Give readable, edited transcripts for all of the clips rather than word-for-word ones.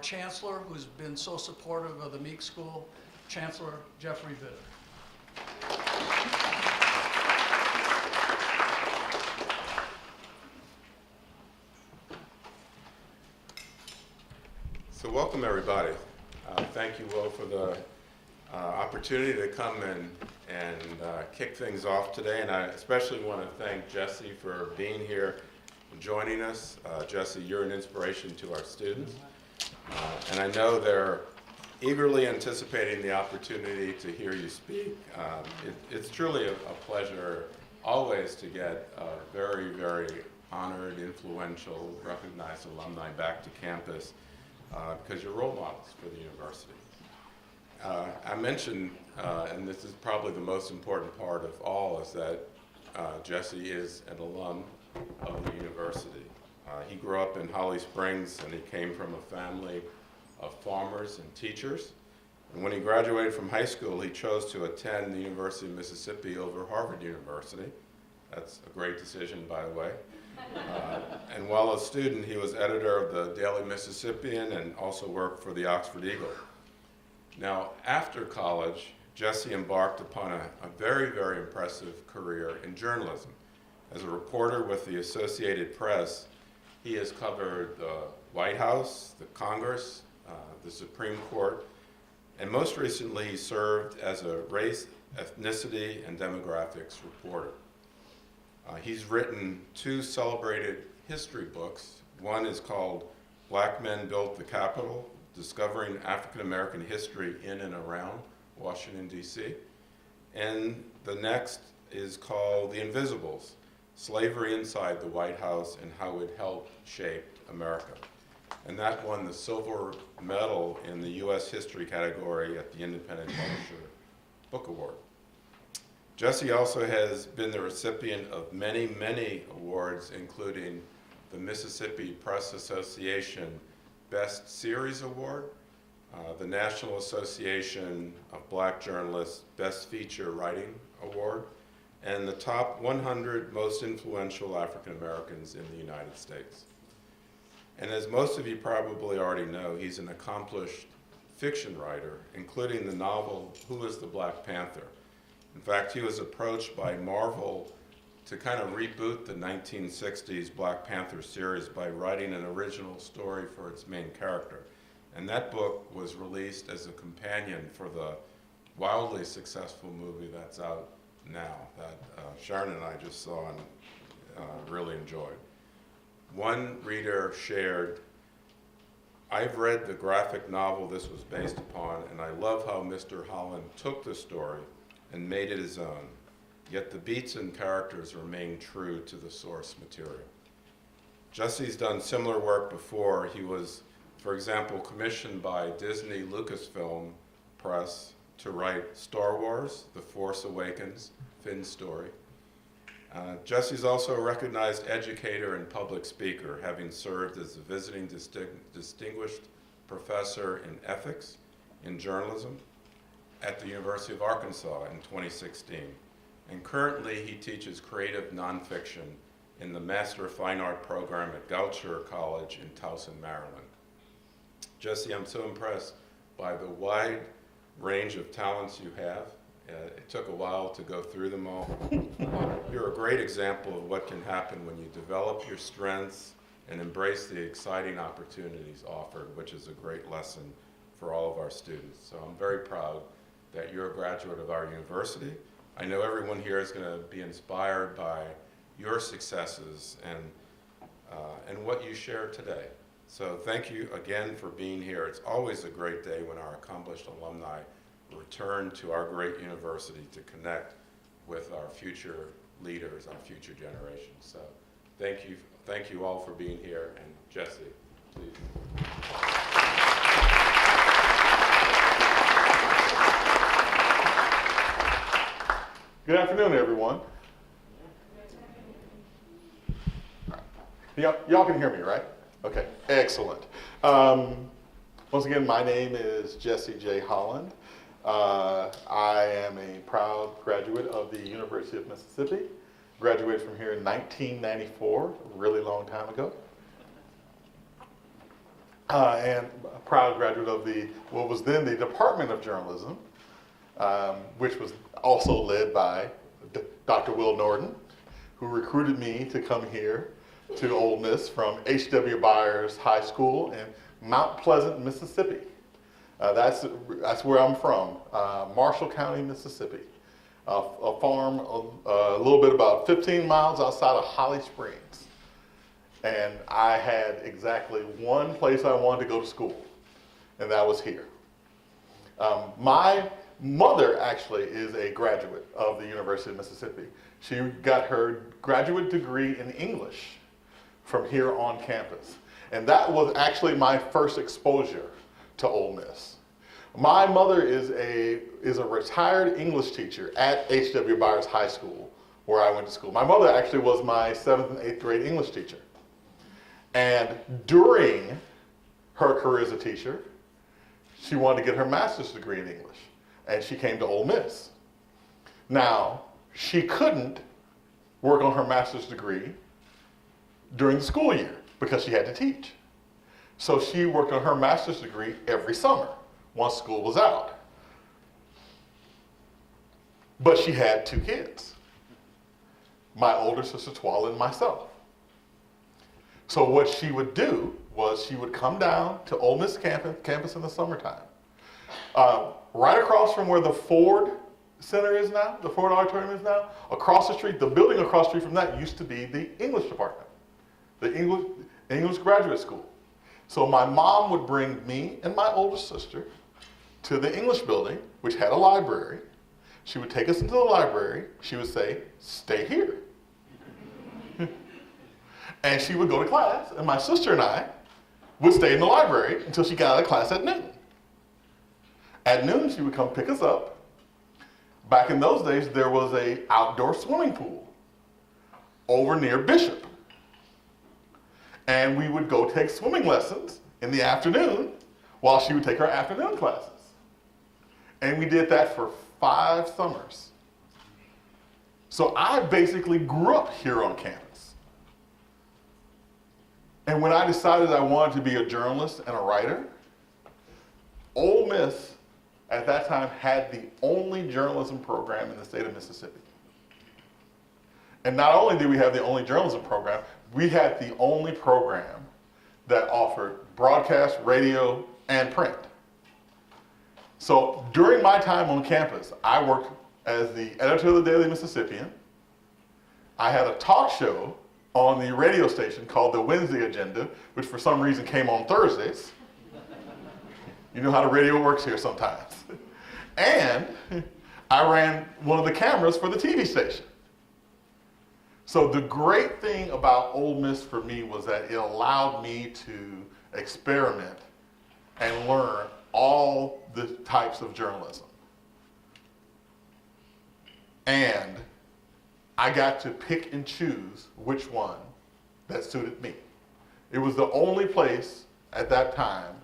chancellor, who's been so supportive of the Meek School, Chancellor Jeffrey Bitter. So welcome everybody. Thank you, Will, for the opportunity to come and kick things off today. And I especially want to thank Jesse for being here and joining us. Jesse, you're an inspiration to our students. And I know they're eagerly anticipating the opportunity to hear you speak. It's truly a pleasure always to get very, very honored, influential, recognized alumni back to campus because you're role models for the university. I mentioned, and this is probably the most important part of all, is that Jesse is an alum of the university. He grew up in Holly Springs, and he came from a family of farmers and teachers. And when he graduated from high school, he chose to attend the University of Mississippi over Harvard University. That's a great decision, by the way. And while a student, he was editor of the Daily Mississippian and also worked for the Oxford Eagle. Now, after college, Jesse embarked upon a very, very impressive career in journalism. As a reporter with the Associated Press, he has covered the White House, the Congress, the Supreme Court, and most recently he served as a race, ethnicity, and demographics reporter. He's written 2 celebrated history books. One is called Black Men Built the Capitol, Discovering African American History in and Around Washington, D.C. And the next is called The Invisibles, Slavery Inside the White House and How It Helped Shape America. And that won the silver medal in the U.S. History category at the Independent Publisher Book Award. Jesse also has been the recipient of many, many awards, including the Mississippi Press Association Best Series Award, the National Association of Black Journalists Best Feature Writing Award, and the top 100 most influential African Americans in the United States. And as most of you probably already know, he's an accomplished fiction writer, including the novel Who is the Black Panther? In fact, he was approached by Marvel to kind of reboot the 1960s Black Panther series by writing an original story for its main character. And that book was released as a companion for the wildly successful movie that's out now that Sharon and I just saw and really enjoyed. One reader shared, "I've read the graphic novel this was based upon, and I love how Mr. Holland took the story and made it his own, yet the beats and characters remain true to the source material." Jesse's done similar work before. He was, for example, commissioned by Disney Lucasfilm Press to write Star Wars, The Force Awakens, Finn's story. Jesse's also a recognized educator and public speaker, having served as a visiting distinguished professor in ethics in journalism at the University of Arkansas in 2016. And currently he teaches creative nonfiction in the Master of Fine Art program at Goucher College in Towson, Maryland. Jesse, I'm so impressed by the wide range of talents you have. It took a while to go through them all. You're a great example of what can happen when you develop your strengths and embrace the exciting opportunities offered, which is a great lesson for all of our students. So I'm very proud that you're a graduate of our university. I know everyone here is going to be inspired by your successes and what you shared today. So thank you again for being here. It's always a great day when our accomplished alumni return to our great university to connect with our future leaders, our future generations. So thank you all for being here. And Jesse, please. Good afternoon, everyone. Y'all can hear me, right? Okay, excellent. Once again, my name is Jesse J. Holland. I am a proud graduate of the University of Mississippi. Graduated from here in 1994, a really long time ago. and a proud graduate of what was then the Department of Journalism, which was also led by Dr. Will Norton, who recruited me to come here to Ole Miss from H.W. Byers High School in Mount Pleasant, Mississippi. That's where I'm from, Marshall County, Mississippi. A farm a little bit about 15 miles outside of Holly Springs. And I had exactly one place I wanted to go to school, and that was here. My mother actually is a graduate of the University of Mississippi. She got her graduate degree in English from here on campus. And that was actually my first exposure to Ole Miss. My mother is a retired English teacher at H.W. Byers High School, where I went to school. My mother actually was my 7th and 8th grade English teacher. And during her career as a teacher, she wanted to get her master's degree in English, and she came to Ole Miss. Now, she couldn't work on her master's degree during the school year because she had to teach. So she worked on her master's degree every summer once school was out. But she had 2 kids, my older sister Twala and myself. So what she would do was she would come down to Ole Miss campus in the summertime. Right across from where the Ford Center is now, the Ford Auditorium is now, across the street, the building across the street from that used to be the English department, the English graduate school. So my mom would bring me and my older sister to the English building, which had a library. She would take us into the library. She would say, "Stay here." And she would go to class, and my sister and I would stay in the library until she got out of class at noon. At noon, she would come pick us up. Back in those days, there was an outdoor swimming pool over near Bishop. And we would go take swimming lessons in the afternoon while she would take her afternoon classes. And we did that for 5 summers. So I basically grew up here on campus. And when I decided I wanted to be a journalist and a writer, Ole Miss at that time had the only journalism program in the state of Mississippi. And not only did we have the only journalism program, we had the only program that offered broadcast, radio, and print. So during my time on campus, I worked as the editor of the Daily Mississippian. I had a talk show on the radio station called the Wednesday Agenda, which for some reason came on Thursdays. You know how the radio works here sometimes. And I ran one of the cameras for the TV station. So the great thing about Ole Miss for me was that it allowed me to experiment and learn all the types of journalism. And I got to pick and choose which one that suited me. It was the only place at that time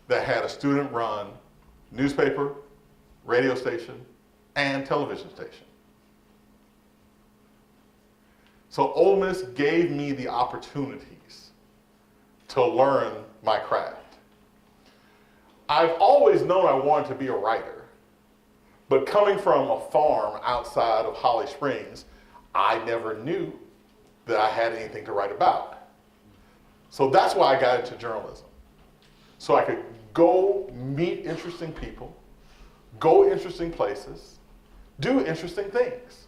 that had a student-run newspaper, radio station, and television station. So Ole Miss gave me the opportunities to learn my craft. I've always known I wanted to be a writer, but coming from a farm outside of Holly Springs, I never knew that I had anything to write about. So that's why I got into journalism. So I could go meet interesting people, go interesting places, do interesting things.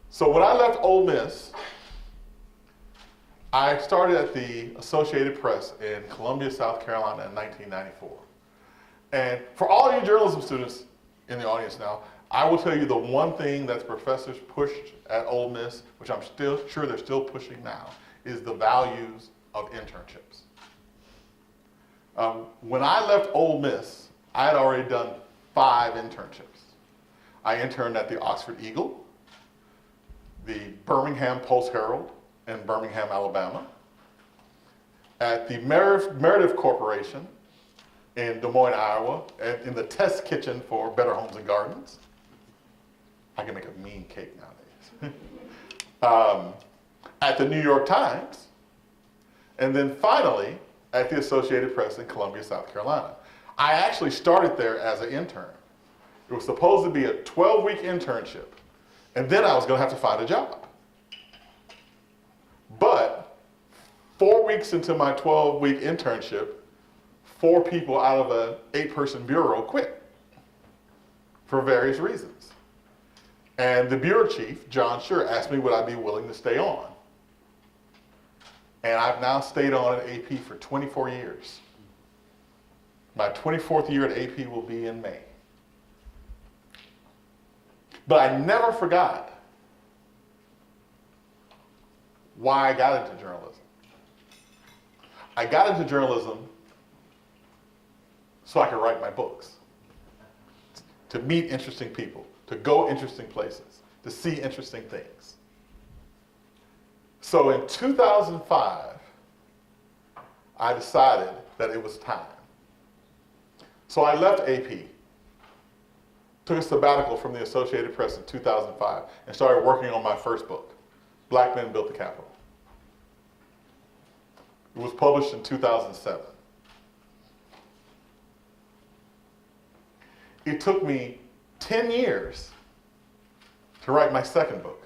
So when I left Ole Miss, I started at the Associated Press in Columbia, South Carolina in 1994. And for all you journalism students in the audience now, I will tell you the one thing that professors pushed at Ole Miss, which I'm still sure they're still pushing now, is the values of internships. When I left Ole Miss, I had already done 5 internships. I interned at the Oxford Eagle, the Birmingham Post-Herald in Birmingham, Alabama, at the Meredith Corporation in Des Moines, Iowa, in the test kitchen for Better Homes and Gardens. I can make a mean cake nowadays. At the New York Times, and then finally at the Associated Press in Columbia, South Carolina. I actually started there as an intern. It was supposed to be a 12-week internship, and then I was going to have to find a job. But 4 weeks into my 12-week internship, 4 people out of an 8-person bureau quit for various reasons. And the bureau chief, John Schur, asked me would I be willing to stay on. And I've now stayed on at AP for 24 years. My 24th year at AP will be in May. But I never forgot why I got into journalism. I got into journalism so I could write my books, to meet interesting people, to go interesting places, to see interesting things. So in 2005, I decided that it was time. So I left AP, took a sabbatical from the Associated Press in 2005, and started working on my first book, Black Men Built the Capitol. It was published in 2007. It took me 10 years to write my second book,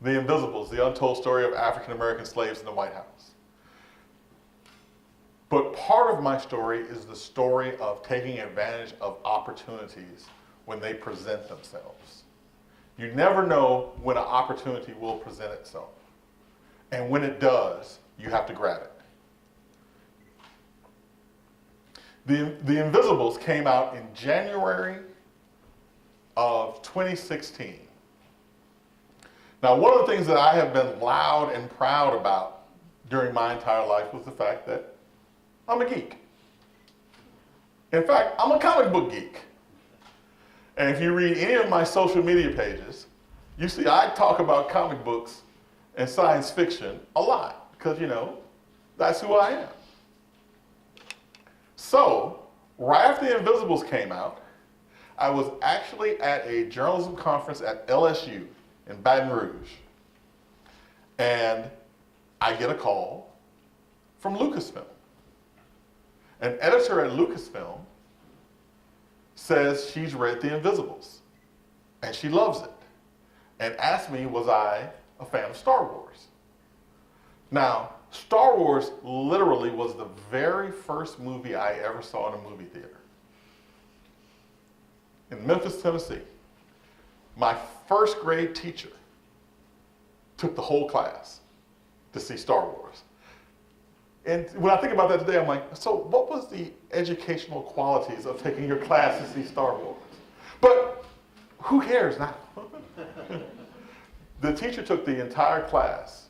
The Invisibles, The Untold Story of African American Slaves in the White House. But part of my story is the story of taking advantage of opportunities when they present themselves. You never know when an opportunity will present itself. And when it does, you have to grab it. The Invisibles came out in January of 2016. Now, one of the things that I have been loud and proud about during my entire life was the fact that I'm a geek. In fact, I'm a comic book geek. And if you read any of my social media pages, you see I talk about comic books and science fiction a lot, because, you know, that's who I am. So, right after The Invisibles came out, I was actually at a journalism conference at LSU in Baton Rouge. And I get a call from Lucasfilm. An editor at Lucasfilm says she's read The Invisibles, and she loves it, and asked me, was I a fan of Star Wars? Now, Star Wars literally was the very first movie I ever saw in a movie theater. In Memphis, Tennessee, my first grade teacher took the whole class to see Star Wars. And when I think about that today, I'm like, so what was the educational qualities of taking your class to see Star Wars? But who cares now? The teacher took the entire class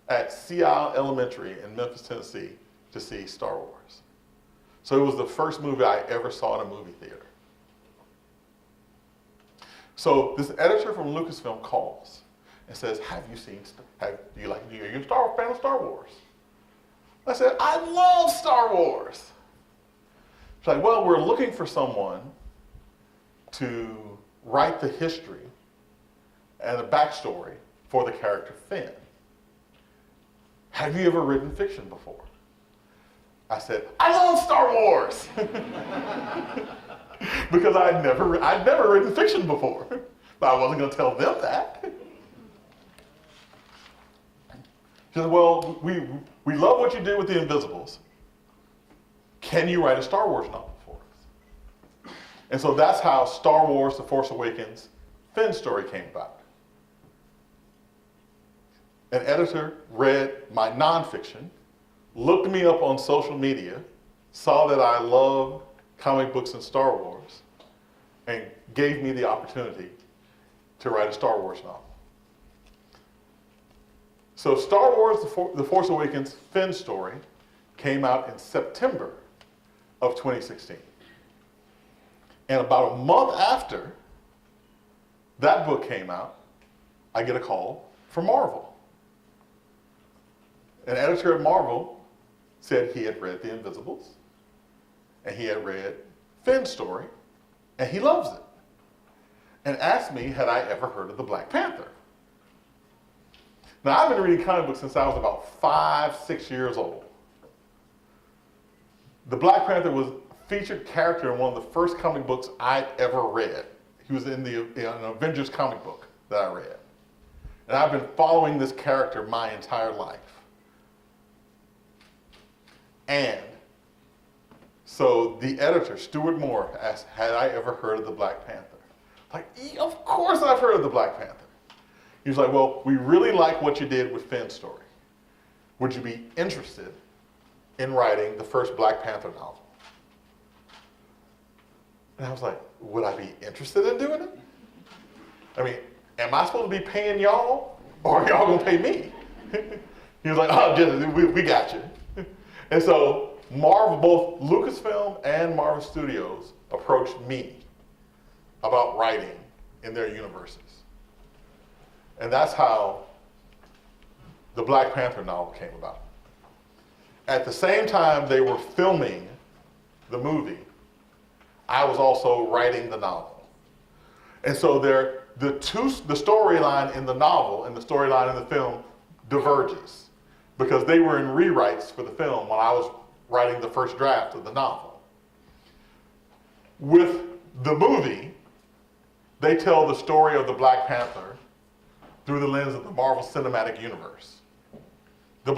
at Sea Isle Elementary in Memphis, Tennessee to see Star Wars. So it was the first movie I ever saw in a movie theater. So this editor from Lucasfilm calls and says, are you a fan of Star Wars? I said, I love Star Wars. She's like, well, we're looking for someone to write the history and the backstory for the character Finn. Have you ever written fiction before? I said, I love Star Wars. Because I'd never written fiction before. But I wasn't going to tell them that. She said, well, we love what you did with The Invisibles. Can you write a Star Wars novel for us? And so that's how Star Wars The Force Awakens, Finn's story came about. An editor read my nonfiction, looked me up on social media, saw that I love comic books and Star Wars, and gave me the opportunity to write a Star Wars novel. So Star Wars The Force Awakens, Finn's story came out in September of 2016. And about a month after that book came out, I get a call from Marvel. An editor at Marvel said he had read The Invisibles, and he had read Finn's story, and he loves it, and asked me, had I ever heard of the Black Panther? Now, I've been reading comic books since I was about 5, 6 years old. The Black Panther was a featured character in one of the first comic books I'd ever read. He was in an Avengers comic book that I read. And I've been following this character my entire life. And so the editor, Stuart Moore, asked, had I ever heard of the Black Panther? Like, of course I've heard of the Black Panther. He was like, well, we really like what you did with Finn's story. Would you be interested in writing the first Black Panther novel? And I was like, would I be interested in doing it? I mean, am I supposed to be paying y'all, or are y'all gonna pay me? He was like, oh, just, we got you. And so Marvel, both Lucasfilm and Marvel Studios approached me about writing in their universes. And that's how the Black Panther novel came about. At the same time they were filming the movie, I was also writing the novel. And so the storyline in the novel and the storyline in the film diverges because they were in rewrites for the film when I was writing the first draft of the novel. With the movie, they tell the story of the Black Panther through the lens of the Marvel Cinematic Universe. The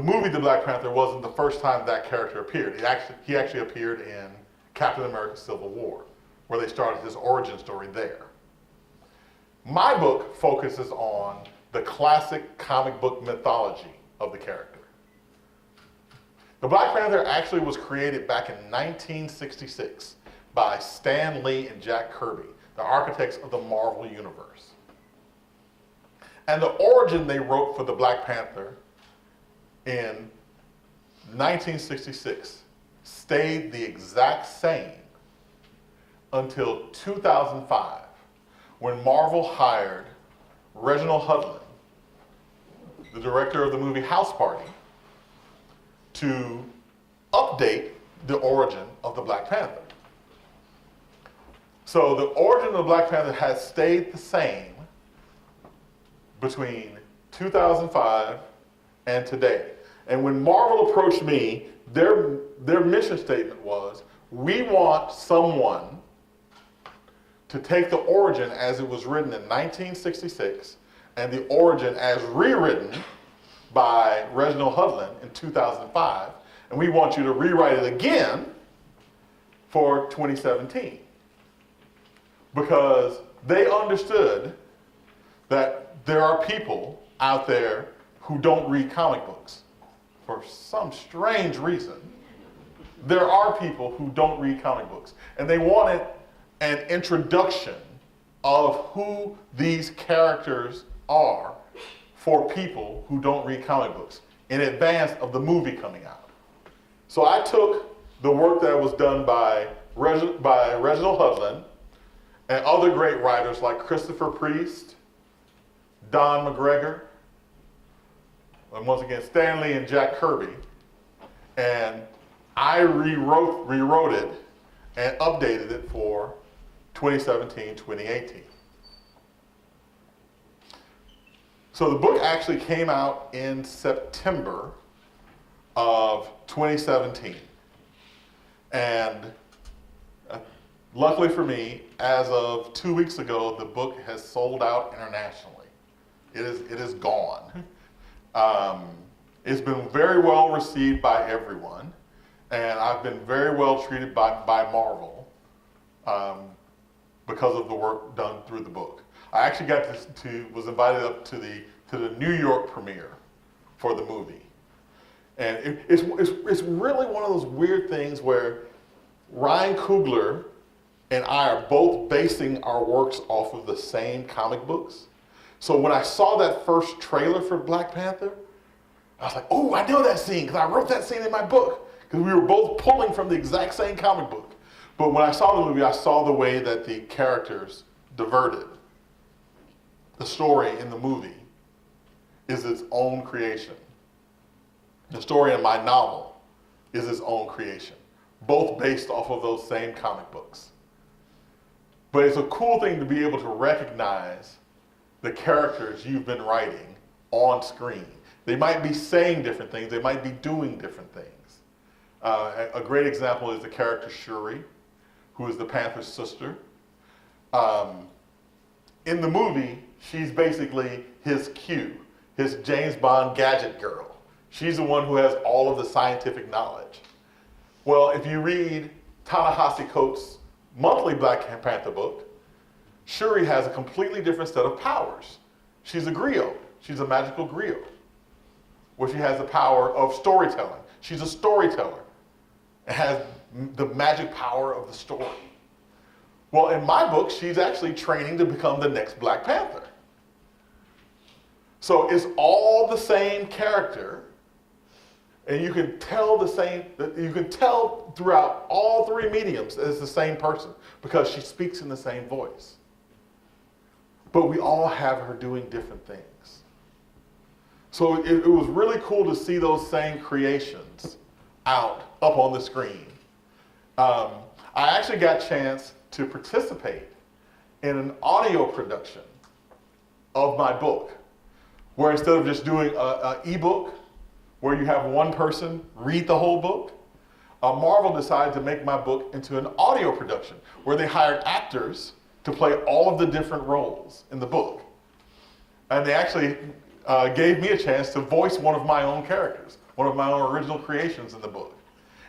movie The Black Panther wasn't the first time that character appeared. He actually appeared in Captain America Civil War, where they started his origin story there. My book focuses on the classic comic book mythology of the character. The Black Panther actually was created back in 1966 by Stan Lee and Jack Kirby, the architects of the Marvel Universe. And the origin they wrote for the Black Panther in 1966 stayed the exact same until 2005, when Marvel hired Reginald Hudlin, the director of the movie House Party, to update the origin of the Black Panther. So the origin of the Black Panther has stayed the same between 2005 and today. And when Marvel approached me, their mission statement was, we want someone to take the origin as it was written in 1966 and the origin as rewritten by Reginald Hudlin in 2005, and we want you to rewrite it again for 2017. Because they understood that there are people out there who don't read comic books. For some strange reason, there are people who don't read comic books. And they wanted an introduction of who these characters are for people who don't read comic books in advance of the movie coming out. So I took the work that was done by Reginald Hudlin and other great writers like Christopher Priest, Don McGregor, and once again, Stan Lee and Jack Kirby, and I rewrote it and updated it for 2017, 2018. So the book actually came out in September of 2017. And luckily for me, as of 2 weeks ago, the book has sold out internationally. It is gone. It's been very well received by everyone, and I've been very well treated by Marvel because of the work done through the book. I actually was invited up to the New York premiere for the movie, and it's really one of those weird things where Ryan Coogler and I are both basing our works off of the same comic books. So when I saw that first trailer for Black Panther, I was like, oh, I know that scene because I wrote that scene in my book because we were both pulling from the exact same comic book. But when I saw the movie, I saw the way that the characters diverted. The story in the movie is its own creation. The story in my novel is its own creation, both based off of those same comic books. But it's a cool thing to be able to recognize the characters you've been writing on screen. They might be saying different things, they might be doing different things. A great example is the character Shuri, who is the Panther's sister. In the movie, she's basically his Q, his James Bond gadget girl. She's the one who has all of the scientific knowledge. Well, if you read Ta-Nehisi Coates' monthly Black Panther book, Shuri has a completely different set of powers. She's a griot. She's a magical griot, where she has the power of storytelling. She's a storyteller and has the magic power of the story. Well, in my book, she's actually training to become the next Black Panther. So it's all the same character, and you can tell throughout all three mediums that it's the same person because she speaks in the same voice. But we all have her doing different things. So it was really cool to see those same creations up on the screen. I actually got a chance to participate in an audio production of my book, where instead of just doing an ebook where you have one person read the whole book, Marvel decided to make my book into an audio production where they hired actors to play all of the different roles in the book. And they actually gave me a chance to voice one of my own characters, one of my own original creations in the book.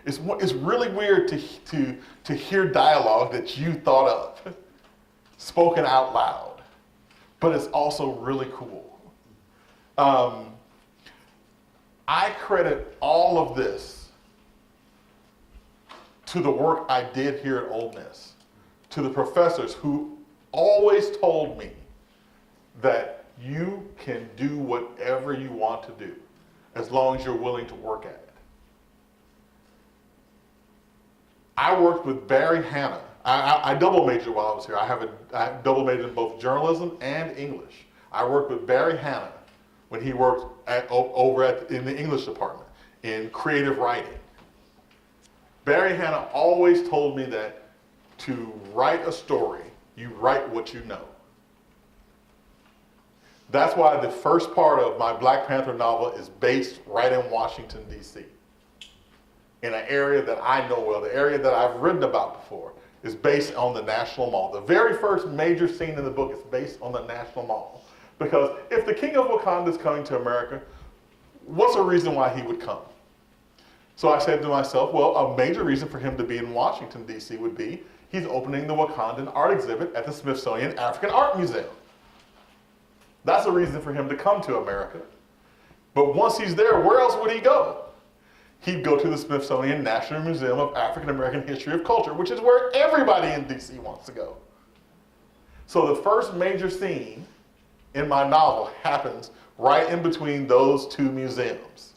It's really weird to hear dialogue that you thought of, spoken out loud, but it's also really cool. I credit all of this to the work I did here at Ole Miss, to the professors who always told me that you can do whatever you want to do as long as you're willing to work at it. I worked with Barry Hanna. I double majored while I was here. I double majored in both journalism and English. I worked with Barry Hanna when he worked in the English department in creative writing. Barry Hanna always told me that to write a story, you write what you know. That's why the first part of my Black Panther novel is based right in Washington, D.C., in an area that I know well. The area that I've written about before is based on the National Mall. The very first major scene in the book is based on the National Mall. Because if the King of Wakanda is coming to America, what's a reason why he would come? So I said to myself, well, a major reason for him to be in Washington, D.C. would be he's opening the Wakandan art exhibit at the Smithsonian African Art Museum. That's a reason for him to come to America. But once he's there, where else would he go? He'd go to the Smithsonian National Museum of African American History of Culture, which is where everybody in D.C. wants to go. So the first major scene in my novel happens right in between those two museums.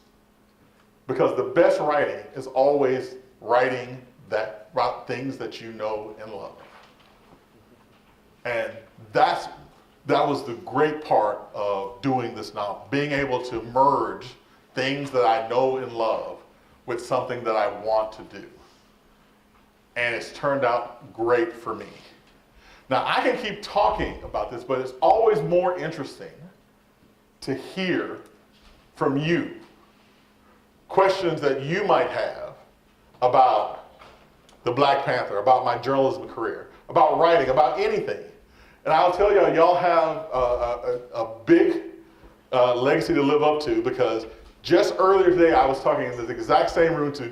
Because the best writing is always writing about things that you know and love. And that was the great part of doing this novel, being able to merge things that I know and love with something that I want to do. And it's turned out great for me. Now, I can keep talking about this, but it's always more interesting to hear from you questions that you might have about the Black Panther, about my journalism career, about writing, about anything. And I'll tell y'all have a big legacy to live up to, because just earlier today I was talking in this exact same room to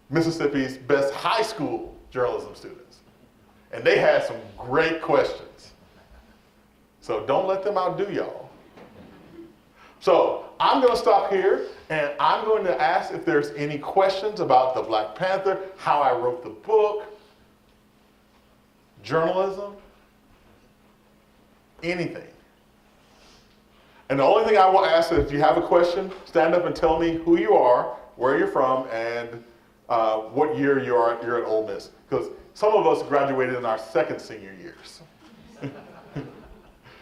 Mississippi's best high school journalism students. And they had some great questions. So don't let them outdo y'all. So I'm going to stop here, and I'm going to ask if there's any questions about the Black Panther, how I wrote the book, journalism, anything. And the only thing I will ask is if you have a question, stand up and tell me who you are, where you're from, and what year you're at Ole Miss. Because some of us graduated in our second senior years.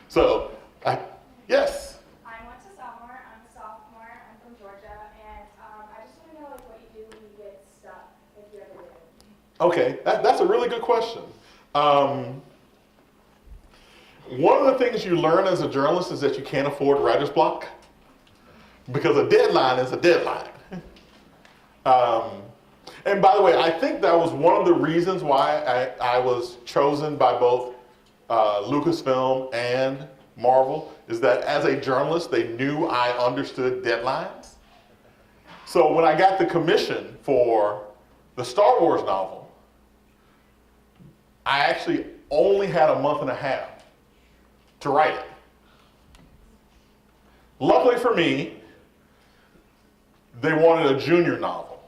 So, yes? I went to sophomore. I'm a sophomore. I'm from Georgia. And I just want to know what you do when you get stuck, if you ever do. Okay, that's a really good question. One of the things you learn as a journalist is that you can't afford writer's block because a deadline is a deadline. And by the way, I think that was one of the reasons why I was chosen by both Lucasfilm and Marvel, is that as a journalist, they knew I understood deadlines. So when I got the commission for the Star Wars novel, I actually only had a month and a half to write it. Luckily for me, they wanted a junior novel,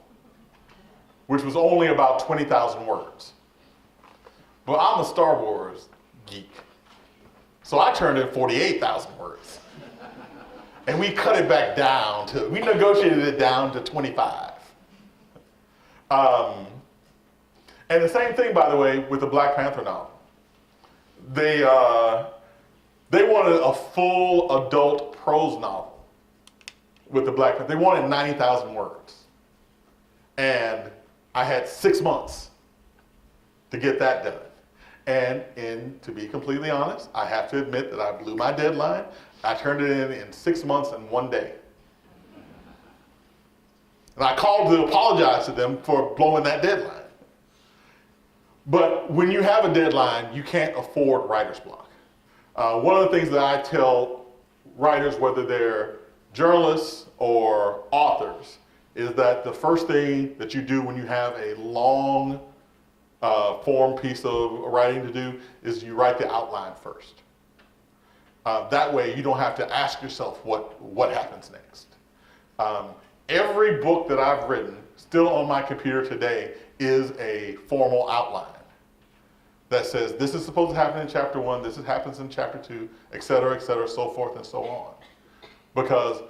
which was only about 20,000 words. But I'm a Star Wars geek, so I turned in 48,000 words. And we cut it back down we negotiated it down to 25. And the same thing, by the way, with the Black Panther novel. They wanted a full adult prose novel with the Black Panther. They wanted 90,000 words. And I had 6 months to get that done. And to be completely honest, I have to admit that I blew my deadline. I turned it in 6 months and 1 day. And I called to apologize to them for blowing that deadline. But when you have a deadline, you can't afford writer's block. One of the things that I tell writers, whether they're journalists or authors, is that the first thing that you do when you have a long form piece of writing to do is you write the outline first. That way you don't have to ask yourself what happens next. Every book that I've written, still on my computer today, is a formal outline that says this is supposed to happen in chapter 1, this happens in chapter 2, et cetera, so forth and so on. Because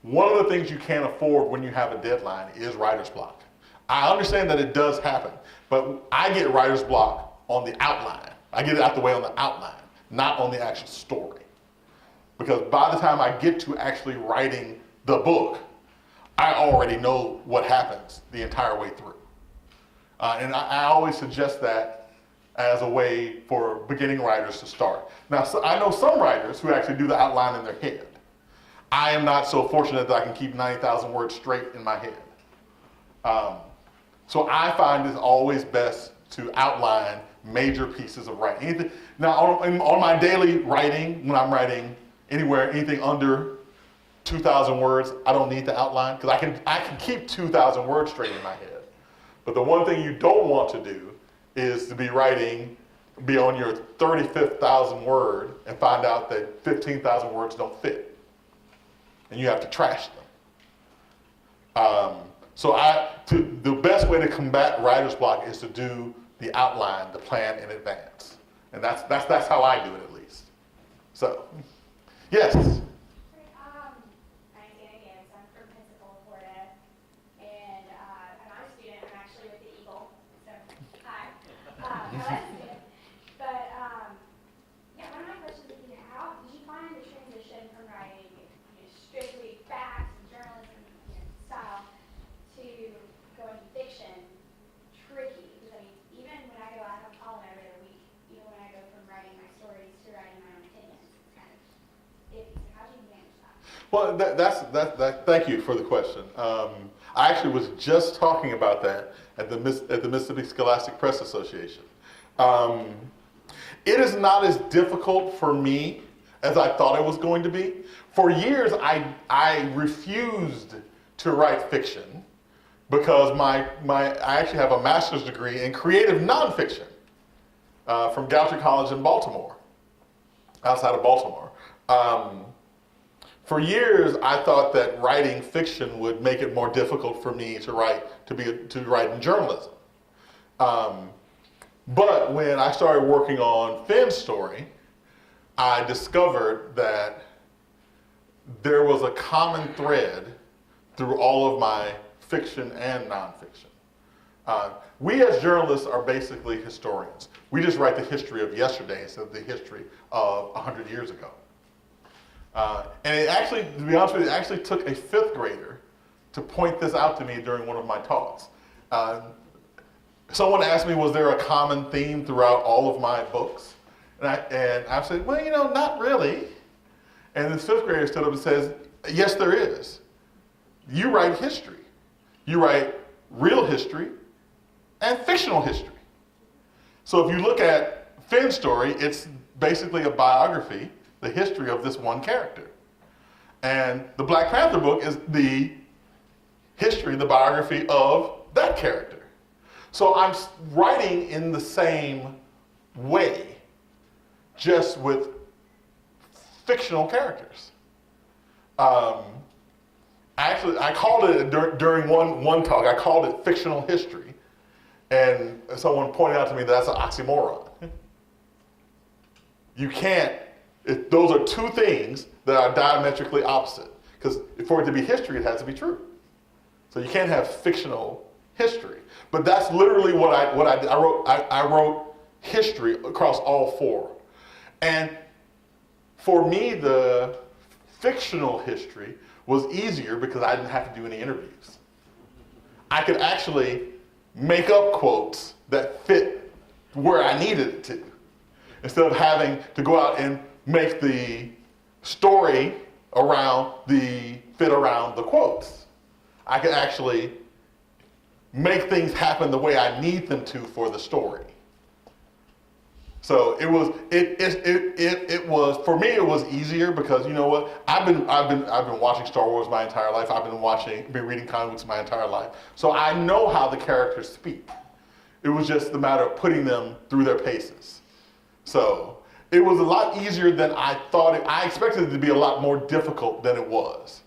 one of the things you can't afford when you have a deadline is writer's block. I understand that it does happen, but I get writer's block on the outline. I get it out the way on the outline, not on the actual story. Because by the time I get to actually writing the book, I already know what happens the entire way through. And I always suggest that as a way for beginning writers to start. Now, so I know some writers who actually do the outline in their head. I am not so fortunate that I can keep 90,000 words straight in my head. So I find it's always best to outline major pieces of writing. Now, on my daily writing, when I'm writing anything under 2,000 words, I don't need to outline, because I can keep 2,000 words straight in my head. But the one thing you don't want to do is to be on your 35th thousand word and find out that 15,000 words don't fit. And you have to trash them. The best way to combat writer's block is to do the outline, the plan in advance. And that's how I do it, at least. So, yes? I'm from Pensacola, Florida, and I'm a student. I'm actually with the Eagle, so hi. I'm a student. But yeah, one of my questions would be, how did you find the transition from writing strictly facts and journalism style to going fiction tricky? Because I mean, even when I go out of Holland every other week, even when I go from writing my stories to writing my own opinions, it's kind of iffy. So how do you manage that? Well, thank you for the question. I actually was just talking about that at the Mississippi Scholastic Press Association. It is not as difficult for me as I thought it was going to be. For years, I refused to write fiction because I actually have a master's degree in creative nonfiction from Goucher College in Baltimore, outside of Baltimore. For years, I thought that writing fiction would make it more difficult for me to write in journalism. But when I started working on Finn's story, I discovered that there was a common thread through all of my fiction and nonfiction. We as journalists are basically historians. We just write the history of yesterday instead of the history of 100 years ago. And it actually, to be honest with you, it actually took a 5th grader to point this out to me during one of my talks. Someone asked me, was there a common theme throughout all of my books? And I said, well, not really. And this fifth grader stood up and says, yes, there is. You write history. You write real history and fictional history. So if you look at Finn's story, it's basically a biography, the history of this one character. And the Black Panther book is the history, the biography of that character. So I'm writing in the same way, just with fictional characters. Actually, I called it during one talk, I called it fictional history. And someone pointed out to me that's an oxymoron. You can't, those are two things that are diametrically opposite. Because for it to be history, it has to be true. So you can't have fictional history. But that's literally what I did. I wrote history across all four. And for me, the fictional history was easier because I didn't have to do any interviews. I could actually make up quotes that fit where I needed it to, instead of having to go out and make the story fit around the quotes. I could actually make things happen the way I need them to for the story. So it was for me. It was easier because you know what? I've been watching Star Wars my entire life. I've been reading comic books my entire life. So I know how the characters speak. It was just the matter of putting them through their paces. So it was a lot easier than I thought. I expected it to be a lot more difficult than it was.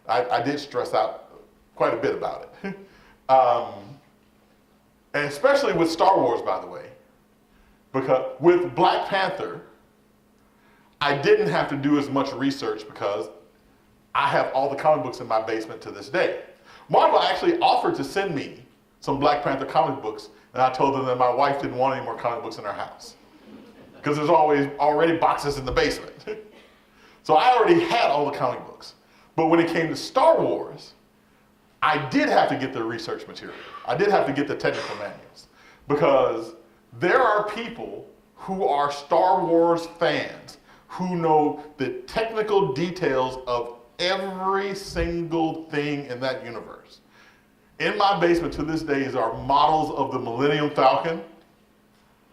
I did stress out quite a bit about it, and especially with Star Wars, by the way. Because with Black Panther, I didn't have to do as much research because I have all the comic books in my basement to this day. Marvel actually offered to send me some Black Panther comic books, and I told them that my wife didn't want any more comic books in her house because there's already boxes in the basement. So I already had all the comic books. But when it came to Star Wars, I did have to get the research material. I did have to get the technical manuals because there are people who are Star Wars fans who know the technical details of every single thing in that universe. In my basement to this day are models of the Millennium Falcon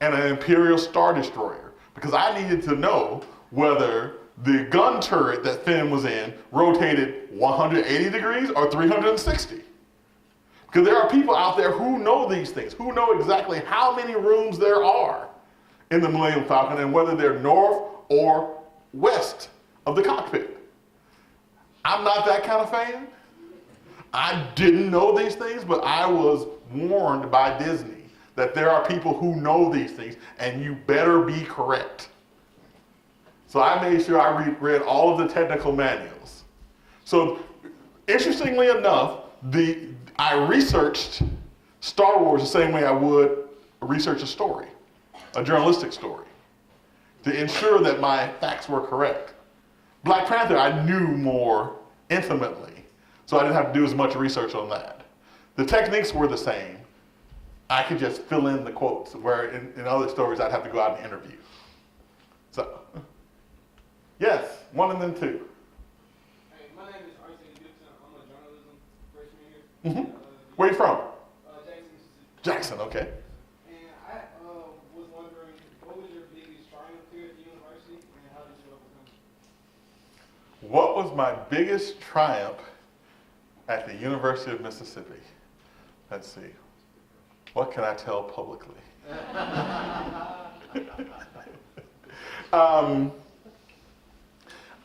and an Imperial Star Destroyer because I needed to know whether the gun turret that Finn was in rotated 180 degrees or 360. Because there are people out there who know these things, who know exactly how many rooms there are in the Millennium Falcon and whether they're north or west of the cockpit. I'm not that kind of fan. I didn't know these things, but I was warned by Disney that there are people who know these things and you better be correct. So I made sure I read all of the technical manuals. So interestingly enough, I researched Star Wars the same way I would research a story, a journalistic story, to ensure that my facts were correct. Black Panther, I knew more intimately, so I didn't have to do as much research on that. The techniques were the same. I could just fill in the quotes, where in other stories I'd have to go out and interview. So, yes, one and then two. Mm-hmm. Where are you from? Jackson, Mississippi. Jackson, okay. And I was wondering, what was your biggest triumph here at the university, and how did you overcome it? What was my biggest triumph at the University of Mississippi? Let's see. What can I tell publicly?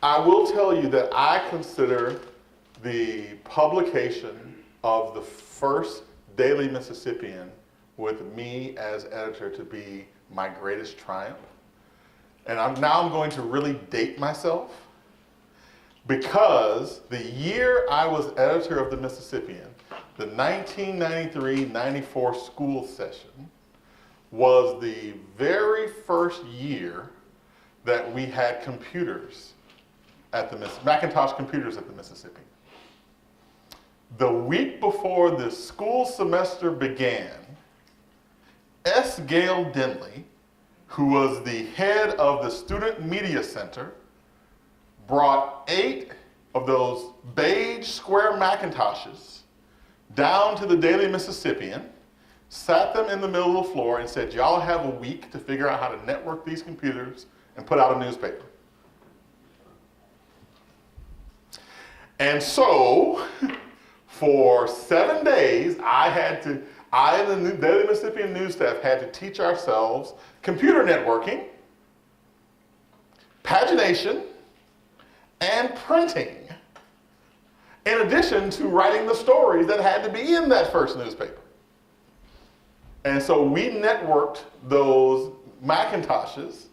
I will tell you that I consider the publication of the first Daily Mississippian with me as editor to be my greatest triumph. And now I'm going to really date myself because the year I was editor of the Mississippian, the 1993-94 school session, was the very first year that we had computers at the Macintosh computers at the Mississippi. The week before the school semester began, S. Gale Denley, who was the head of the Student Media Center, brought 8 of those beige square Macintoshes down to the Daily Mississippian, sat them in the middle of the floor and said, y'all have a week to figure out how to network these computers and put out a newspaper. And so, for 7 days, I and the Daily Mississippian news staff had to teach ourselves computer networking, pagination, and printing, in addition to writing the stories that had to be in that first newspaper. And so we networked those Macintoshes,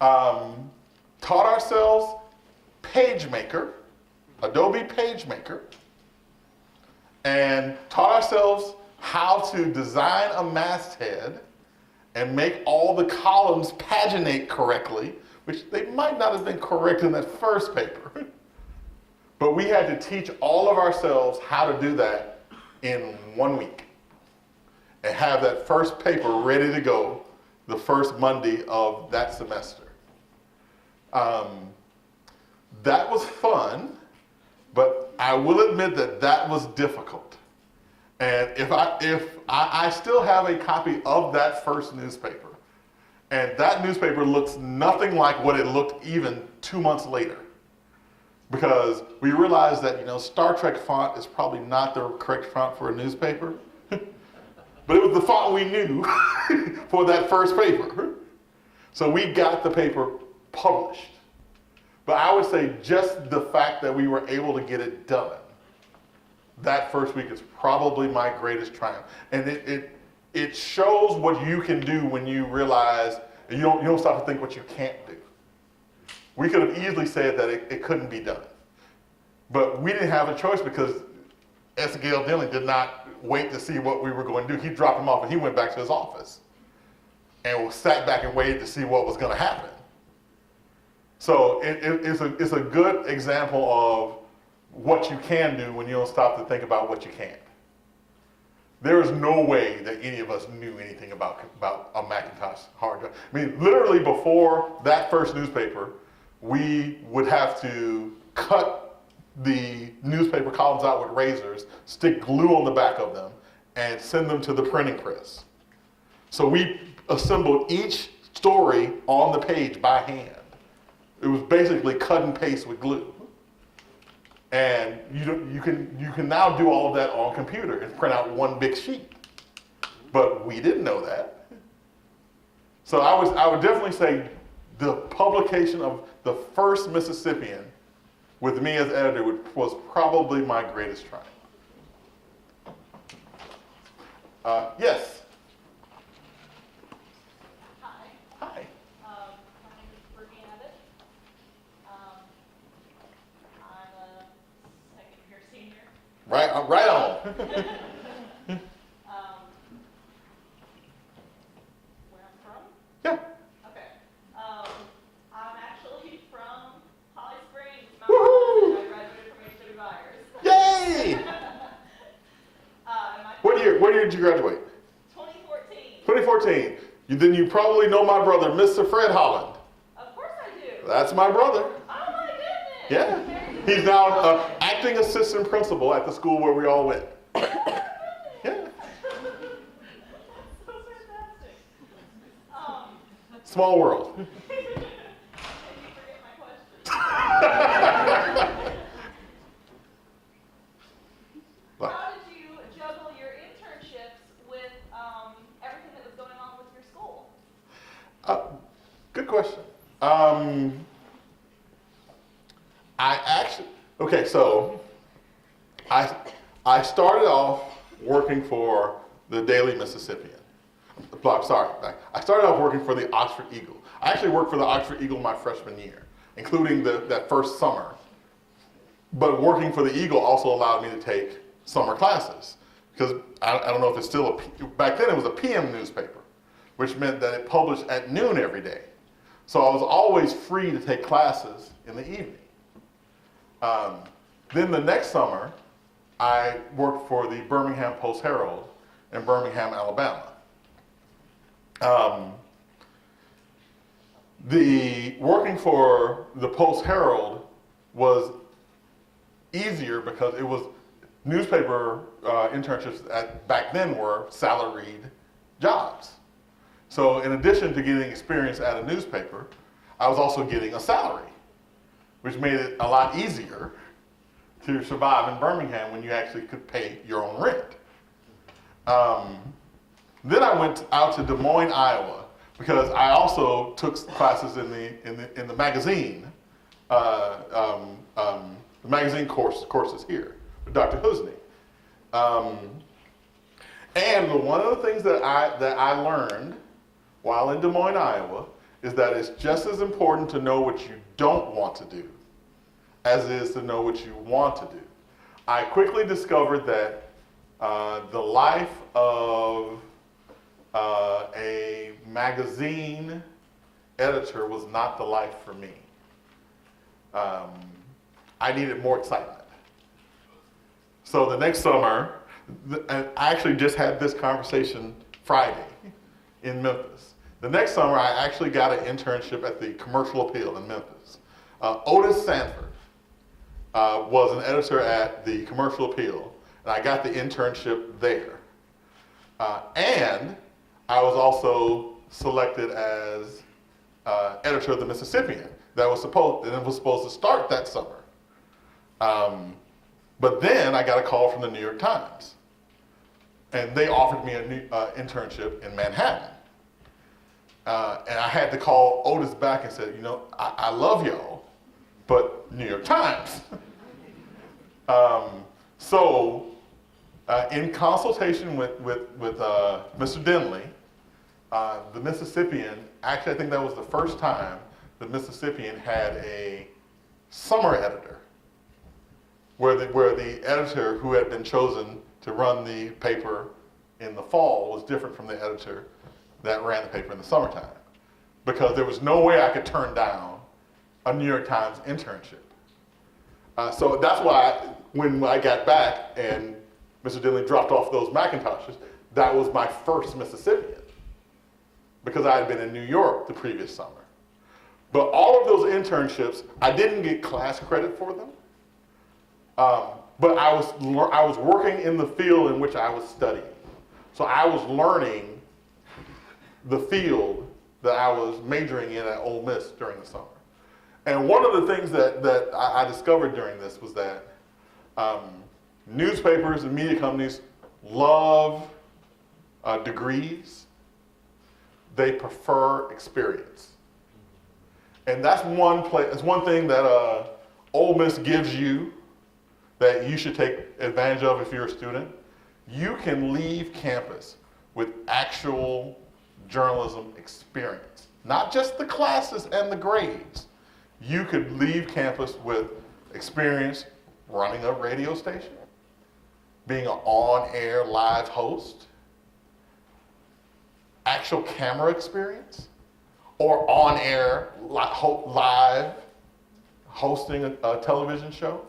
taught ourselves PageMaker, Adobe PageMaker, and taught ourselves how to design a masthead and make all the columns paginate correctly, which they might not have been correct in that first paper. But we had to teach all of ourselves how to do that in 1 week and have that first paper ready to go the first Monday of that semester. That was fun, but I will admit that that was difficult. And if I still have a copy of that first newspaper, and that newspaper looks nothing like what it looked even 2 months later, because we realized that, you know, Star Trek font is probably not the correct font for a newspaper, but it was the font we knew for that first paper. So we got the paper published. But I would say just the fact that we were able to get it done that first week is probably my greatest triumph. And it shows what you can do when you realize, and you don't stop to think what you can't do. We could have easily said that it couldn't be done. But we didn't have a choice because S. Gale Dillon did not wait to see what we were going to do. He dropped him off and he went back to his office and sat back and waited to see what was going to happen. So it's a good example of what you can do when you don't stop to think about what you can't. There is no way that any of us knew anything about a Macintosh hard drive. I mean, literally before that first newspaper, we would have to cut the newspaper columns out with razors, stick glue on the back of them, and send them to the printing press. So we assembled each story on the page by hand. It was basically cut and paste with glue. And you can now do all of that on computer and print out one big sheet. But we didn't know that. So I would definitely say the publication of the first Mississippian with me as editor was probably my greatest triumph. Yes. Hi. Hi. My name is Brittany Abbott. I'm a second year senior. Right on. Where I'm from? Yeah. Okay. I'm actually from Holly Springs, Woohoo! Mountain. I graduated from HW Byers. Yay! And my What year did you graduate? 2014. 2014. Then you probably know my brother, Mr. Fred Holland. Of course I do. That's my brother. Oh my goodness. Yeah. Very good. He's now acting assistant principal at the school where we all went. Yeah. That's so fantastic. Small world. Did you forget my question? How did you juggle your internships with everything that was going on with your school? Good question. I started off working for the Daily Mississippian. I started off working for the Oxford Eagle. I actually worked for the Oxford Eagle my freshman year, including that first summer. But working for the Eagle also allowed me to take summer classes, because I don't know if it's still back then it was a PM newspaper, which meant that it published at noon every day. So I was always free to take classes in the evening. Then the next summer, I worked for the Birmingham Post-Herald in Birmingham, Alabama. the working for the Post-Herald was easier because it was newspaper internships back then were salaried jobs. So in addition to getting experience at a newspaper, I was also getting a salary, which made it a lot easier to survive in Birmingham when you actually could pay your own rent. Then I went out to Des Moines, Iowa, because I also took classes in the magazine, the magazine courses here with Dr. Husney. And one of the things that I learned while in Des Moines, Iowa, is that it's just as important to know what you don't want to do as it is to know what you want to do. I quickly discovered that the life of a magazine editor was not the life for me. I needed more excitement. So the next summer, and I actually just had this conversation Friday in Memphis. The next summer, I actually got an internship at the Commercial Appeal in Memphis. Otis Sanford was an editor at the Commercial Appeal, and I got the internship there. And I was also selected as editor of the Mississippian. That was supposed to start that summer. But then I got a call from the New York Times, and they offered me an internship in Manhattan. And I had to call Otis back and said, I love y'all, but New York Times. So in consultation with Mr. Denley, the Mississippian, actually I think that was the first time the Mississippian had a summer editor, where the editor who had been chosen to run the paper in the fall was different from the editor that ran the paper in the summertime, because there was no way I could turn down a New York Times internship. So that's why when I got back and Mr. Denley dropped off those Macintoshes, that was my first Mississippian, because I had been in New York the previous summer. But all of those internships, I didn't get class credit for them, but I was working in the field in which I was studying. So I was learning the field that I was majoring in at Ole Miss during the summer. And one of the things that I discovered during this was that newspapers and media companies love degrees. They prefer experience. And that's one thing that Ole Miss gives you that you should take advantage of if you're a student. You can leave campus with actual journalism experience, not just the classes and the grades. You could leave campus with experience running a radio station, being an on-air live host, actual camera experience, or on-air live hosting a television show,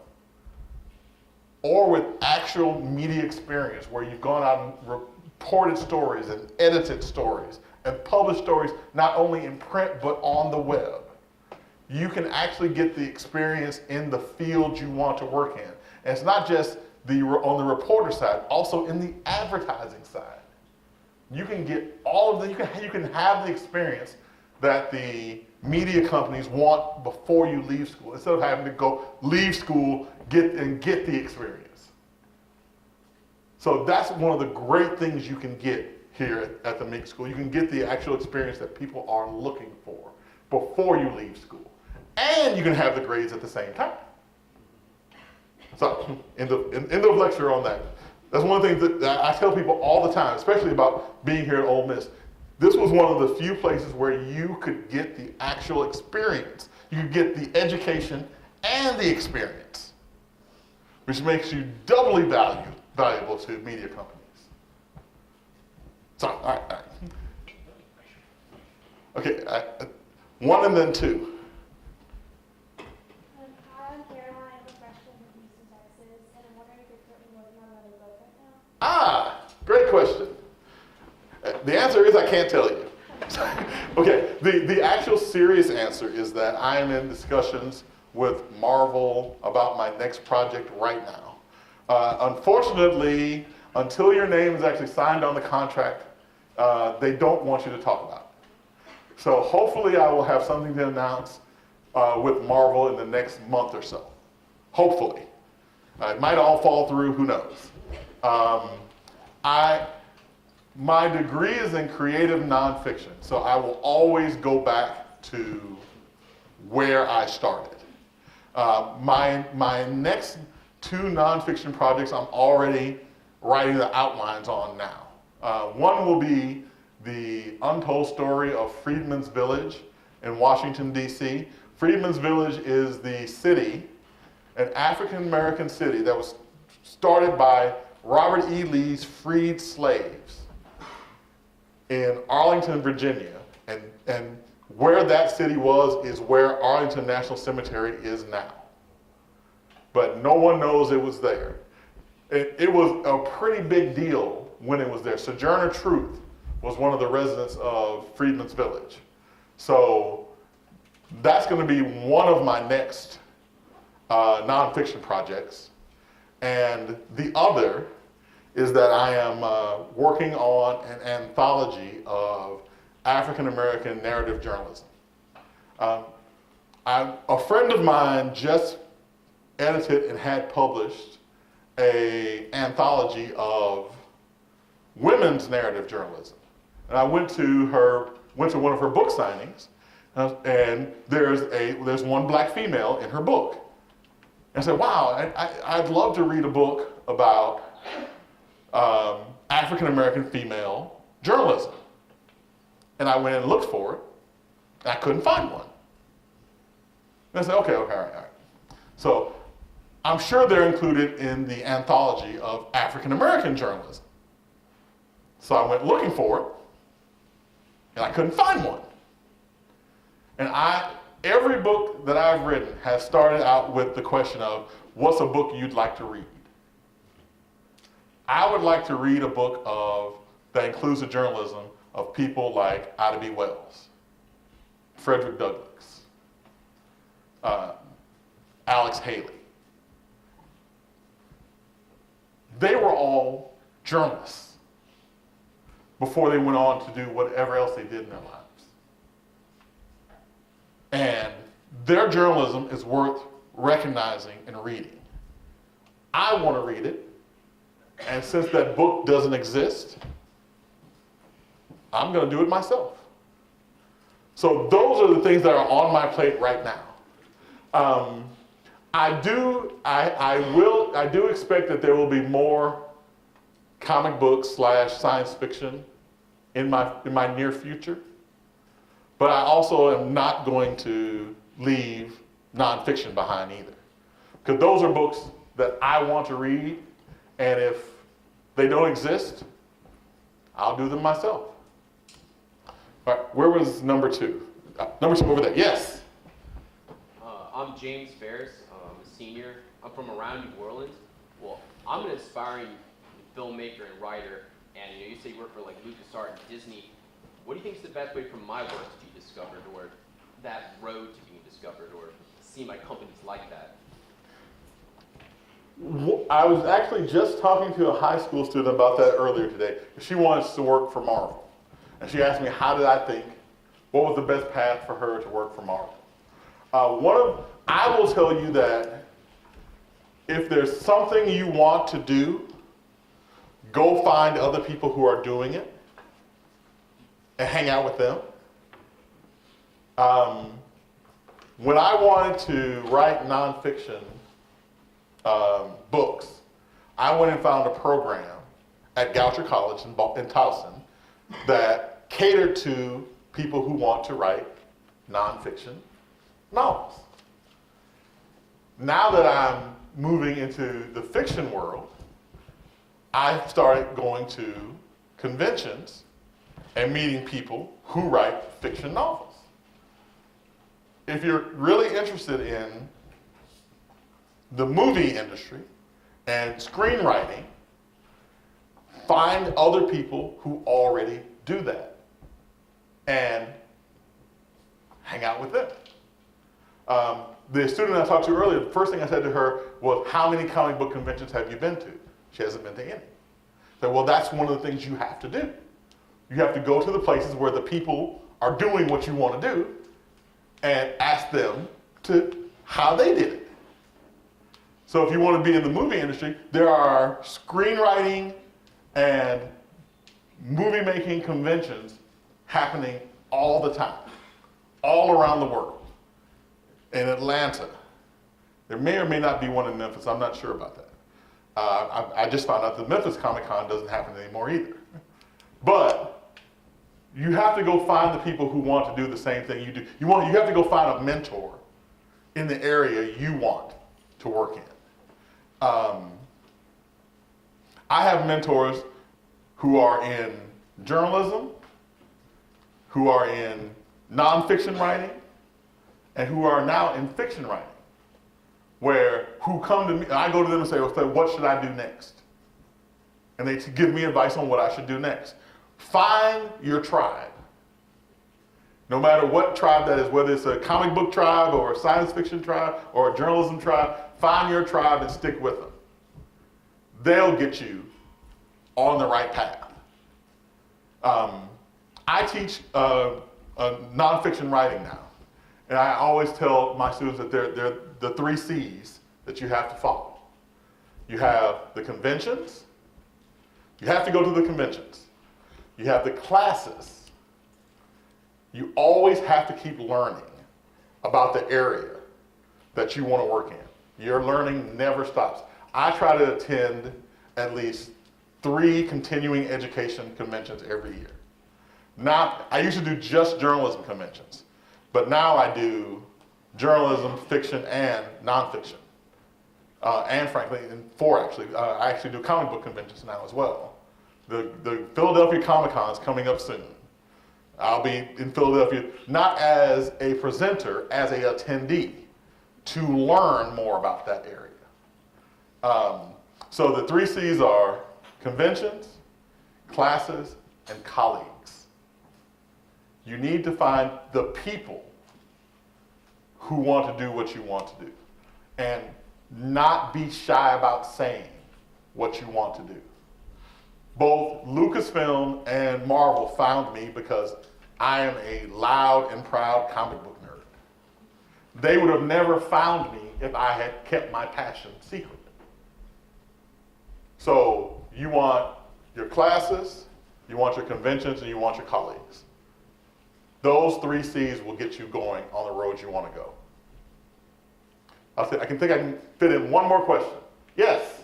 or with actual media experience where you've gone out and reported stories and edited stories and published stories not only in print but on the web. You can actually get the experience in the field you want to work in. And it's not just on the reporter side, also in the advertising side. You can get all of you can have the experience that the media companies want before you leave school, instead of having to go leave school, get the experience. So that's one of the great things you can get here at the Meek School. You can get the actual experience that people are looking for before you leave school. And you can have the grades at the same time. So, end of lecture on that. That's one of the things that I tell people all the time, especially about being here at Ole Miss. This was one of the few places where you could get the actual experience. You could get the education and the experience, which makes you doubly valuable to media companies. So, all right. Okay, one and then two. Hi, I'm Caroline. I have a freshman from Houston, Texas, and I'm wondering if you're currently working on another book right now. Great question. The answer is I can't tell you. Okay, the actual serious answer is that I am in discussions with Marvel about my next project right now. Unfortunately, until your name is actually signed on the contract, they don't want you to talk about it. So hopefully I will have something to announce with Marvel in the next month or so. Hopefully. It might all fall through, who knows. My degree is in creative nonfiction, so I will always go back to where I started. My next 2 nonfiction projects I'm already writing the outlines on now. One will be the untold story of Freedmen's Village in Washington, D.C. Freedmen's Village is the city, an African-American city that was started by Robert E. Lee's freed slaves in Arlington, Virginia. And where that city was is where Arlington National Cemetery is now. But no one knows it was there. It was a pretty big deal when it was there. Sojourner Truth was one of the residents of Freedmen's Village. So that's going to be one of my next nonfiction projects. And the other is that I am working on an anthology of African American narrative journalism. A friend of mine just edited and had published an anthology of women's narrative journalism. And I went to one of her book signings, and there's one black female in her book. And I said, wow, I'd love to read a book about African American female journalism. And I went and looked for it, and I couldn't find one. And I said, okay, all right. So I'm sure they're included in the anthology of African American journalism. So I went looking for it, and I couldn't find one. And every book that I've written has started out with the question of, what's a book you'd like to read? I would like to read a book that includes the journalism of people like Ida B. Wells, Frederick Douglass, Alex Haley. They were all journalists before they went on to do whatever else they did in their lives. And their journalism is worth recognizing and reading. I want to read it, and since that book doesn't exist, I'm going to do it myself. So those are the things that are on my plate right now. I do expect that there will be more comic books / science fiction in my near future. But I also am not going to leave nonfiction behind either. Because those are books that I want to read, and if they don't exist, I'll do them myself. All right, where was number 2? Number 2 over there, yes. I'm James Ferris. I'm a senior. I'm from around New Orleans. Well, I'm an aspiring filmmaker and writer, and you say you work for like LucasArts and Disney. What do you think is the best way for my work to be discovered, or that road to being discovered, or see my companies like that? I was actually just talking to a high school student about that earlier today. She wants to work for Marvel. And she asked me, how did I think, what was the best path for her to work for Marvel? I will tell you that if there's something you want to do, go find other people who are doing it and hang out with them. When I wanted to write nonfiction books, I went and found a program at Goucher College in Towson that catered to people who want to write nonfiction novels. Now that I'm moving into the fiction world, I started going to conventions and meeting people who write fiction novels. If you're really interested in the movie industry and screenwriting, find other people who already do that and hang out with them. The student I talked to earlier, the first thing I said to her was, how many comic book conventions have you been to? She hasn't been to any. I said, well, that's one of the things you have to do. You have to go to the places where the people are doing what you want to do and ask them to how they did it. So if you want to be in the movie industry, there are screenwriting and movie making conventions happening all the time, all around the world. In Atlanta, there may or may not be one in Memphis. I'm not sure about that. I just found out that Memphis Comic Con doesn't happen anymore either. But you have to go find the people who want to do the same thing you do. You have to go find a mentor in the area you want to work in. I have mentors who are in journalism, who are in nonfiction writing, and who are now in fiction writing, who come to me, I go to them and say, okay, what should I do next? And they give me advice on what I should do next. Find your tribe. No matter what tribe that is, whether it's a comic book tribe or a science fiction tribe or a journalism tribe, find your tribe and stick with them. They'll get you on the right path. I teach nonfiction writing now. And I always tell my students that they're the 3 C's that you have to follow. You have the conventions. You have to go to the conventions. You have the classes. You always have to keep learning about the area that you want to work in. Your learning never stops. I try to attend at least 3 continuing education conventions every year. Now, I used to do just journalism conventions. But now I do journalism, fiction, and nonfiction. And frankly, 4 actually. I actually do comic book conventions now as well. The Philadelphia Comic Con is coming up soon. I'll be in Philadelphia, not as a presenter, as an attendee, to learn more about that area. So the 3 C's are conventions, classes, and colleagues. You need to find the people who want to do what you want to do and not be shy about saying what you want to do. Both Lucasfilm and Marvel found me because I am a loud and proud comic book nerd. They would have never found me if I had kept my passion secret. So you want your classes, you want your conventions, and you want your colleagues. Those 3 C's will get you going on the road you want to go. I think I can fit in one more question. Yes?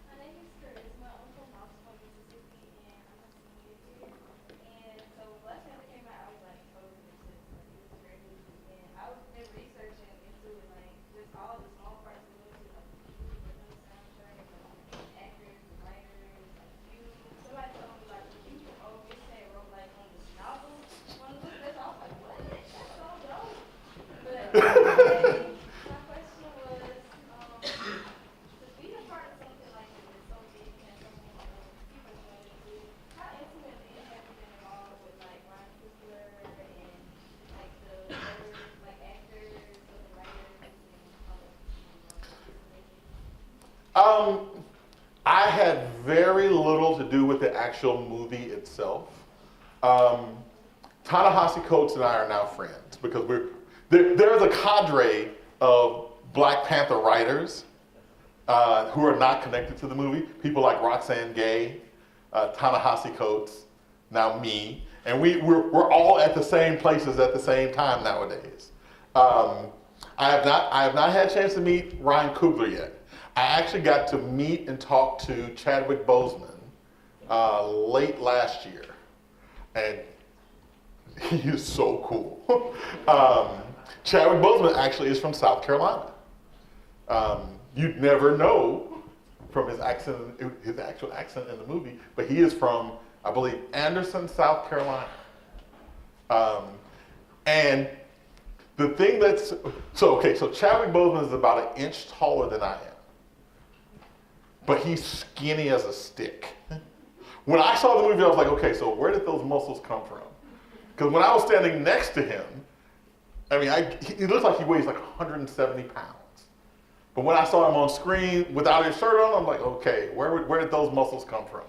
My name is Charisma. I'm from Knoxville, Mississippi, and I'm a senior here. And so Black Panther came out, I was like totally into it. Like, it was a great movie. And I was been researching into it, like just all the small parts of the movie, like the soundtrack, like actors, the writers, like you. Somebody told me like, you always say wrote like on this novel. One of the books, I was like, what? That's so dope. But my question was, to be a part of something like this, so big and so many people join into, how intimately have you been involved with like Ryan Coogler and like the other like actors or the writers and all that? I had very little to do with the actual movie itself. Ta-Nehisi Coates and I are now friends because there's a cadre of Black Panther writers who are not connected to the movie. People like Roxanne Gay, Ta-Nehisi Coates, now me, and we're all at the same places at the same time nowadays. I have not had a chance to meet Ryan Coogler yet. I actually got to meet and talk to Chadwick Boseman late last year, and he is so cool. Chadwick Boseman actually is from South Carolina. You'd never know from his accent, his actual accent in the movie, but he is from, I believe, Anderson, South Carolina. And the thing so Chadwick Boseman is about 1 inch taller than I am, but he's skinny as a stick. When I saw the movie, I was like, okay, so where did those muscles come from? Because when I was standing next to him, I mean, he looks like he weighs like 170 pounds. But when I saw him on screen without his shirt on, I'm like, okay, where did those muscles come from?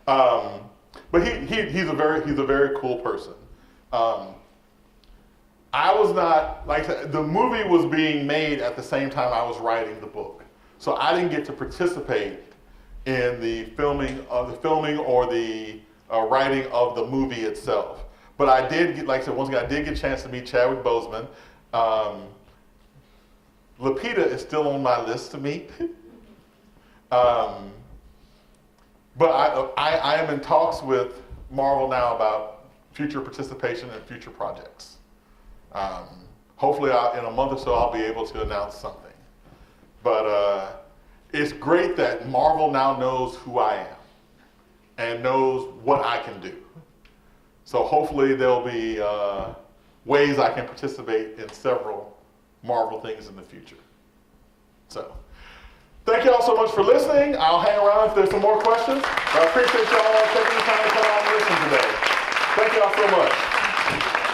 But he's a very cool person. I was not, like I said, the movie was being made at the same time I was writing the book. So I didn't get to participate in the filming or the writing of the movie itself. But I did get, like I said, once again, I did get a chance to meet Chadwick Boseman. Lupita is still on my list to meet. But I am in talks with Marvel now about future participation in future projects. Hopefully in a month or so I'll be able to announce something. But it's great that Marvel now knows who I am and knows what I can do. So hopefully there'll be ways I can participate in several Marvel things in the future. So thank you all so much for listening. I'll hang around if there's some more questions. I appreciate y'all taking the time to come out and listen today. Thank you all so much.